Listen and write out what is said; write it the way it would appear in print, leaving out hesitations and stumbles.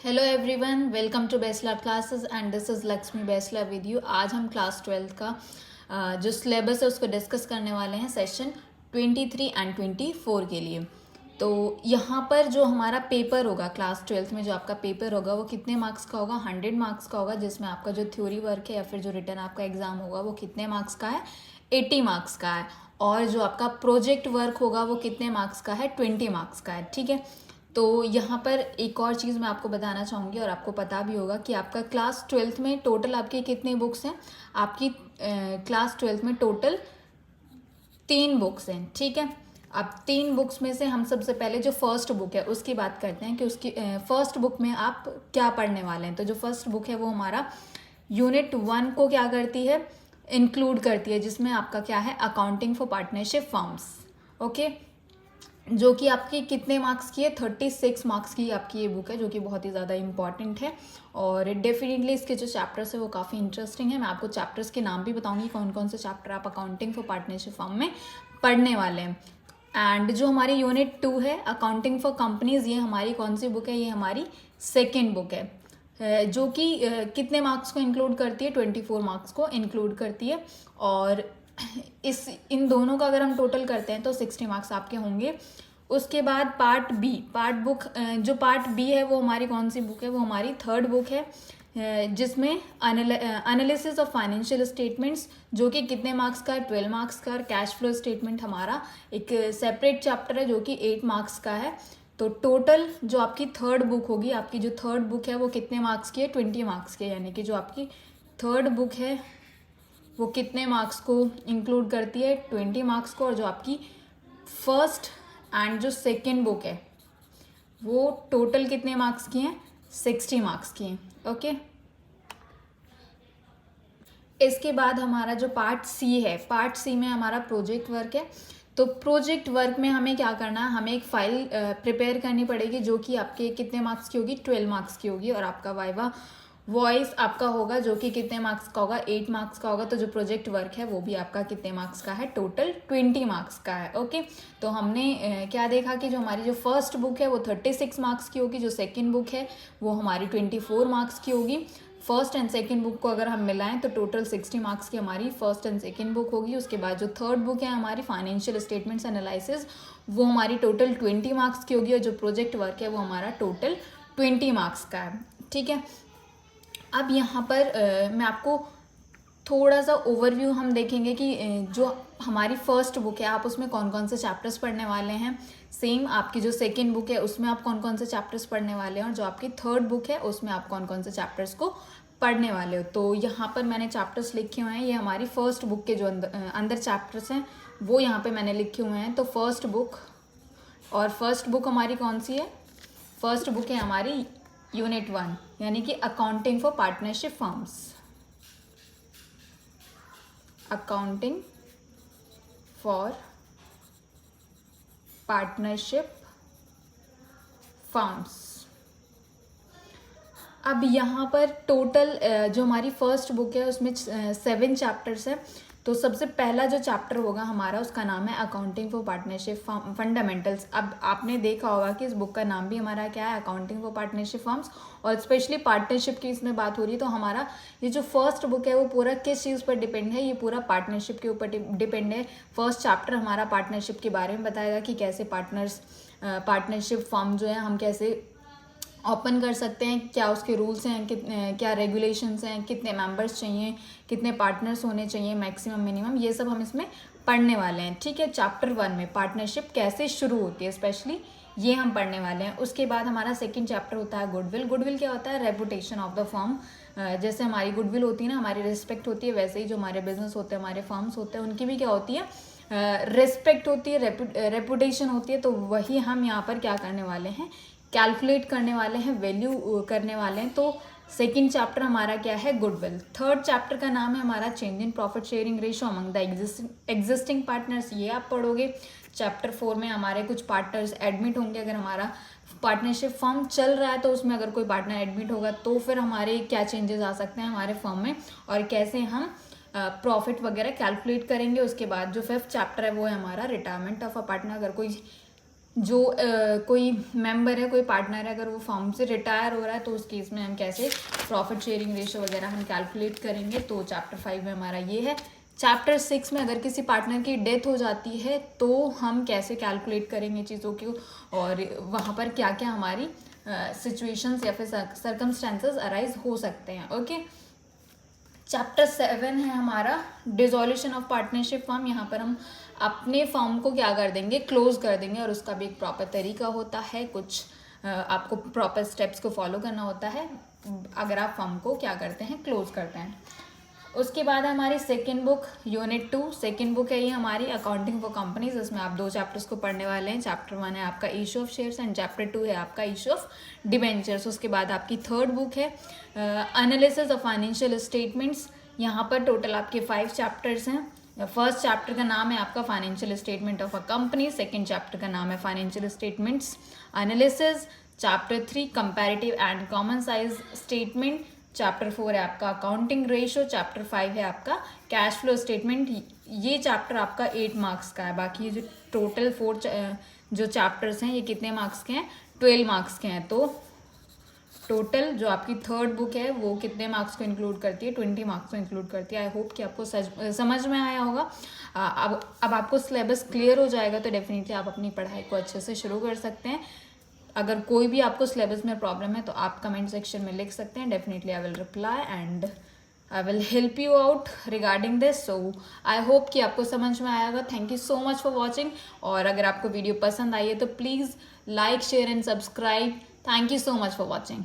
Hello everyone, welcome to Besla classes and this is Lakshmi Besla with you. आज हम class 12 का जो सिलेबस है उसको डिस्कस करने वाले हैं सेशन 23 एंड 24 के लिए। तो यहाँ पर जो हमारा पेपर होगा क्लास 12 में, जो आपका पेपर होगा वो कितने मार्क्स का होगा? 100 मार्क्स का होगा, जिसमें आपका जो थ्योरी वर्क है या फिर जो रिटर्न आपका एग्जाम होगा वो कितने मार्क्स का है? 80 मार्क्स का है। और जो आपका प्रोजेक्ट वर्क होगा वो कितने मार्क्स का है? 20 मार्क्स का है। ठीक है। तो यहाँ पर एक और चीज़ मैं आपको बताना चाहूँगी, और आपको पता भी होगा कि आपका क्लास 12 में टोटल आपकी कितनी बुक्स हैं? आपकी क्लास 12 में टोटल 3 बुक्स हैं। ठीक है। अब 3 बुक्स में से हम सबसे पहले जो फर्स्ट बुक है उसकी बात करते हैं कि उसकी फर्स्ट बुक में आप क्या पढ़ने वाले हैं। तो जो फर्स्ट बुक है वो हमारा यूनिट 1 को क्या करती है? इंक्लूड करती है, जिसमें आपका क्या है? Accounting for partnership firms. Okay, जो कि आपकी कितने मार्क्स की है? 36 मार्क्स की आपकी ये बुक है, जो कि बहुत ही ज़्यादा इंपॉर्टेंट है। और डेफिनेटली इसके जो चैप्टर्स है वो काफ़ी इंटरेस्टिंग है। मैं आपको चैप्टर्स के नाम भी बताऊंगी, कौन कौन से चैप्टर आप अकाउंटिंग फॉर पार्टनरशिप फर्म में पढ़ने वाले हैं। एंड जो हमारी यूनिट 2 है अकाउंटिंग फॉर कंपनीज, ये हमारी कौन सी बुक है? ये हमारी सेकेंड बुक है, जो कि कितने मार्क्स को इंक्लूड करती है? 24 मार्क्स को इंक्लूड करती है। और इन दोनों का अगर हम टोटल करते हैं तो 60 मार्क्स आपके होंगे। उसके बाद पार्ट बी, जो पार्ट बी है वो हमारी कौन सी बुक है? वो हमारी थर्ड बुक है, जिसमें एनालिसिस ऑफ फाइनेंशियल स्टेटमेंट्स, जो कि कितने मार्क्स का है? 12 मार्क्स का। और कैश फ्लो स्टेटमेंट हमारा एक सेपरेट चैप्टर है जो कि 8 मार्क्स का है। तो टोटल जो आपकी थर्ड बुक होगी, आपकी जो थर्ड बुक है वो कितने मार्क्स की है? 20 मार्क्स की है। यानी कि जो आपकी थर्ड बुक है वो कितने मार्क्स को इंक्लूड करती है? 20 मार्क्स को। और जो आपकी फर्स्ट एंड जो सेकेंड बुक है वो टोटल कितने मार्क्स की हैं? 60 मार्क्स की हैं। ओके। इसके बाद हमारा जो पार्ट सी है, पार्ट सी में हमारा प्रोजेक्ट वर्क है। तो प्रोजेक्ट वर्क में हमें क्या करना है? हमें एक फाइल प्रिपेयर करनी पड़ेगी, जो कि आपके कितने मार्क्स की होगी? 12 मार्क्स की होगी। और आपका वाइवा वॉइस आपका होगा, जो कि कितने मार्क्स का होगा? 8 मार्क्स का होगा। तो जो प्रोजेक्ट वर्क है वो भी आपका कितने मार्क्स का है? टोटल 20 मार्क्स का है। ओके। तो हमने क्या देखा कि जो हमारी जो फर्स्ट बुक है वो 36 मार्क्स की होगी, जो सेकेंड बुक है वो हमारी 24 मार्क्स की होगी। फर्स्ट एंड सेकेंड बुक को अगर हम मिलाएं तो टोटल 60 मार्क्स की हमारी फर्स्ट एंड सेकेंड बुक होगी। उसके बाद जो थर्ड बुक है हमारी फाइनेंशियल स्टेटमेंट्स एनालिसिस, वो हमारी टोटल 20 मार्क्स की होगी। और जो प्रोजेक्ट वर्क है वो हमारा टोटल 20 मार्क्स का है। ठीक है। अब यहाँ पर मैं आपको थोड़ा सा ओवरव्यू हम देखेंगे कि जो हमारी फर्स्ट बुक है आप उसमें कौन कौन से चैप्टर्स पढ़ने वाले हैं। सेम आपकी जो सेकेंड बुक है उसमें आप कौन कौन से चैप्टर्स पढ़ने वाले हैं। और जो आपकी थर्ड बुक है उसमें आप कौन कौन से चैप्टर्स को पढ़ने वाले हो। तो यहाँ पर मैंने चैप्टर्स लिखे हुए हैं। ये हमारी फर्स्ट बुक के जो अंदर चैप्टर्स हैं वो यहाँ पे मैंने लिखे हुए हैं। तो फर्स्ट बुक, और फर्स्ट बुक हमारी कौन सी है? फर्स्ट बुक है हमारी यूनिट 1, यानी कि accounting for partnership firms. Accounting for partnership firms. अब यहाँ पर टोटल जो हमारी फर्स्ट बुक है उसमें 7 चैप्टर्स है। तो सबसे पहला जो चैप्टर होगा हमारा उसका नाम है अकाउंटिंग फॉर पार्टनरशिप फंडामेंटल्स। अब आपने देखा होगा कि इस बुक का नाम भी हमारा क्या है? Accounting for partnership firms. और स्पेशली पार्टनरशिप की इसमें बात हो रही है। तो हमारा ये जो फर्स्ट बुक है वो पूरा किस चीज़ पर डिपेंड है? ये पूरा पार्टनरशिप के ऊपर डिपेंड है। फर्स्ट चैप्टर हमारा पार्टनरशिप के बारे में बताएगा कि कैसे पार्टनरशिप फर्म जो है हम कैसे ओपन कर सकते हैं, क्या उसके रूल्स हैं, क्या रेगुलेशंस हैं, कितने मेंबर्स चाहिए, कितने पार्टनर्स होने चाहिए, मैक्सिमम मिनिमम, ये सब हम इसमें पढ़ने वाले हैं। ठीक है। चैप्टर 1 में पार्टनरशिप कैसे शुरू होती है स्पेशली ये हम पढ़ने वाले हैं। उसके बाद हमारा सेकंड चैप्टर होता है गुडविल। गुडविल क्या होता है? Reputation of the firm. जैसे हमारी गुडविल होती है ना, हमारी रिस्पेक्ट होती है, वैसे ही जो हमारे बिजनेस होते हैं, हमारे फर्म्स होते हैं, उनकी भी क्या होती है? रिस्पेक्ट होती है, रेपुटेशन होती है। तो वही हम यहाँ पर क्या करने वाले हैं? कैलकुलेट करने वाले हैं, वैल्यू करने वाले हैं। तो सेकंड चैप्टर हमारा क्या है? गुडविल। थर्ड चैप्टर का नाम है हमारा change in profit sharing ratio among the existing partners. ये आप पढ़ोगे। चैप्टर 4 में हमारे कुछ पार्टनर्स एडमिट होंगे। अगर हमारा पार्टनरशिप फर्म चल रहा है तो उसमें अगर कोई पार्टनर एडमिट होगा तो फिर हमारे क्या चेंजेस आ सकते हैं हमारे फर्म में, और कैसे हम प्रॉफिट वगैरह कैलकुलेट करेंगे। उसके बाद जो 5th चैप्टर है वो है हमारा रिटायरमेंट ऑफ अ पार्टनर। अगर कोई जो कोई मेंबर है, कोई पार्टनर है, अगर वो फर्म से रिटायर हो रहा है तो उस केस में हम कैसे प्रॉफिट शेयरिंग रेशियो वगैरह हम कैलकुलेट करेंगे, तो चैप्टर 5 में हमारा ये है। चैप्टर 6 में अगर किसी पार्टनर की डेथ हो जाती है तो हम कैसे कैलकुलेट करेंगे चीज़ों को, और वहाँ पर क्या क्या हमारी सिचुएशंस या फिर सर्कमस्टेंसेस अराइज हो सकते हैं। ओके, चैप्टर 7 है हमारा डिसोल्यूशन ऑफ पार्टनरशिप फर्म। यहाँ पर हम अपने फर्म को क्या कर देंगे, क्लोज कर देंगे, और उसका भी एक प्रॉपर तरीका होता है, कुछ आपको प्रॉपर स्टेप्स को फॉलो करना होता है अगर आप फर्म को क्या करते हैं, क्लोज करते हैं। उसके बाद हमारी second book unit 2, second book है ये हमारी अकाउंटिंग फॉर कंपनीज। इसमें आप 2 चैप्टर्स को पढ़ने वाले हैं। चैप्टर 1 है आपका issue of shares and chapter 2 है आपका इशू ऑफ डिबेंचर्स। उसके बाद आपकी थर्ड बुक है एनालिसिस ऑफ फाइनेंशियल स्टेटमेंट्स। यहाँ पर टोटल आपके 5 चैप्टर्स हैं। फर्स्ट चैप्टर का नाम है आपका financial statement of a company, second chapter का नाम है financial statements analysis, chapter 3 comparative and common size statement, chapter 4 है आपका अकाउंटिंग रेशियो, चैप्टर 5 है आपका कैश फ्लो स्टेटमेंट। ये चैप्टर आपका 8 मार्क्स का है। बाकी ये जो टोटल 4 जो चैप्टर्स हैं ये कितने मार्क्स के हैं, 12 मार्क्स के हैं। तो टोटल जो आपकी थर्ड बुक है वो कितने मार्क्स को इंक्लूड करती है, 20 मार्क्स को इंक्लूड करती है। आई होप कि आपको समझ में आया होगा। अब आपको सिलेबस क्लियर हो जाएगा तो डेफिनेटली आप अपनी पढ़ाई को अच्छे से शुरू कर सकते हैं। अगर कोई भी आपको सिलेबस में प्रॉब्लम है तो आप कमेंट सेक्शन में लिख सकते हैं। Definitely I will reply and I will help you out regarding this. So I hope कि आपको समझ में आएगा। Thank you so much for watching. और अगर आपको वीडियो पसंद आई है तो please like, share and subscribe. Thank you so much for watching.